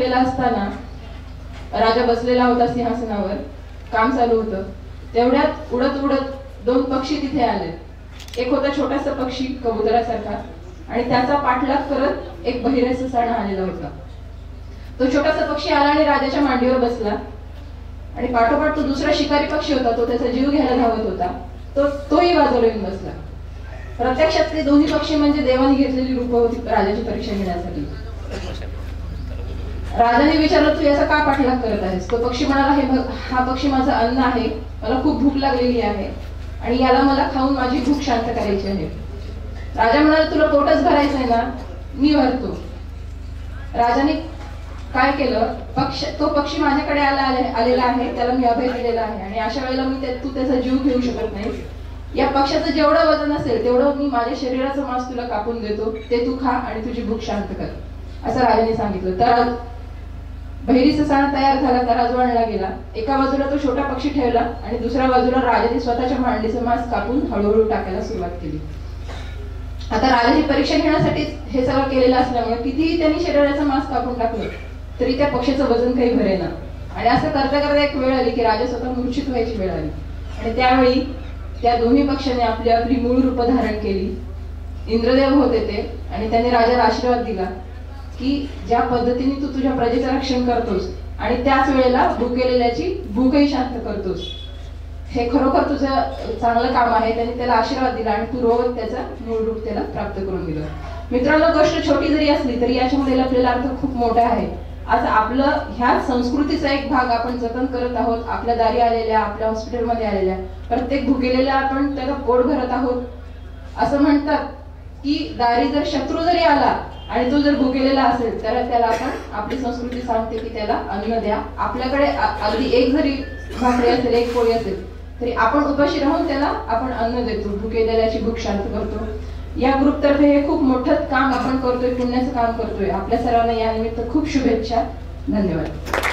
झोपलेला असताना राजा बसलेला होता सिंहासनावर, काम चालू होतं. तेवढ्यात उडत उडत 2 पक्षी तिथे आले. एक होता छोटासा पक्षी कबुतरासारखा आणि त्याचा पाठलाग करत एक बहिरेचा सण आलेला होता. तो छोटासा पक्षी आला आणि राजाच्या मांडीवर बसला आणि पाठोपाठ तो दुसरा शिकारी पक्षी होता, तो त्याचा जीव घ्यायला धावत होता. तोही बाजूला येऊन बसला. प्रत्यक्षात ते दोन्ही पक्षी म्हणजे देवाने घेतलेली रूप होती राजाची परीक्षा घेण्यासाठी. राजाने विचारलं, तू याचा का पाठलाग करत आहेस? तो पक्षी म्हणाला, हा पक्षी माझं अन्न आहे, मला खूप भूक लागलेली आहे आणि याला मला खाऊन माझी भूक शांत करायची आहे. राजा म्हणाला, तुला पोटच भरायचं आहे ना, मी भरतो. राजाने काय केलं, तो पक्षी माझ्याकडे आलेला आहे, त्याला मी अभय दिलेला आहे आणि अशा वेळेला तू त्याचा जीव घेऊ शकत नाही. या पक्षाचं जेवढं वजन असेल तेवढं मी माझ्या शरीराचं मांस तुला कापून देतो, ते तू खा आणि तुझी भूक शांत कर, असं राजाने सांगितलं. तर बहिरीचा सण तयार झाला, तराजू आणला गेला. एका बाजूला तो छोटा पक्षी ठेवला आणि दुसऱ्या बाजूला राजाने स्वतःच्या मांडीचं मांस कापून हळूहळू टाकायला सुरुवात केली. आता राजाची परीक्षा घेण्यासाठी हे सगळं केलेलं असल्यामुळे कितीही त्यांनी शरीराचं मांस कापून टाकलं तरी त्या पक्षाचं वजन काही भरेना. आणि असं करता करता एक वेळ आली की राजा स्वतः मूर्छित व्हायची वेळ आली आणि त्यावेळी त्या दोन्ही पक्षांनी आपली आपली मूळ रूप धारण केली. इंद्रदेव होते ते आणि त्यांनी राजाला आशीर्वाद दिला की ज्या पद्धतीने तू तुझ्या प्रजेचं रक्षण करतोस आणि त्याच वेळेला भुकेलेल्याची भूकही शांत करतोस, हे खरोखर तुझं चांगलं काम आहे. त्यांनी त्याला आशीर्वाद दिला आणि तू रोज त्याचा मूळ रूप त्याला प्राप्त करून दिलं. मित्रांनो, गोष्ट छोटी जरी असली तरी याच्यामध्ये आपल्याला अर्थ खूप मोठा आहे. आज आपलं ह्या संस्कृतीचा एक भाग आपण जतन करत आहोत. आपल्या दारी आलेल्या, आपल्या हॉस्पिटलमध्ये आलेल्या प्रत्येक भुकेलेल्या आपण त्याला पोट भरत आहोत. असं म्हणतात की दारी जर शत्रू जरी आला आणि तो जर भुकेलेला असेल तर त्याला आपण, आपली संस्कृती सांगते की त्याला अन्न द्या. आपल्याकडे अगदी एक जरी भाकरी असेल, एक पोळी असेल तरी आपण उपाशी राहून त्याला आपण अन्न देतो, भुकेलेल्याची भूक शांत करतो. या ग्रुपतर्फे हे खूप मोठं काम आपण करतोय, पुण्याचं काम करतोय. आपल्या सर्वांना या निमित्त खूप शुभेच्छा. धन्यवाद.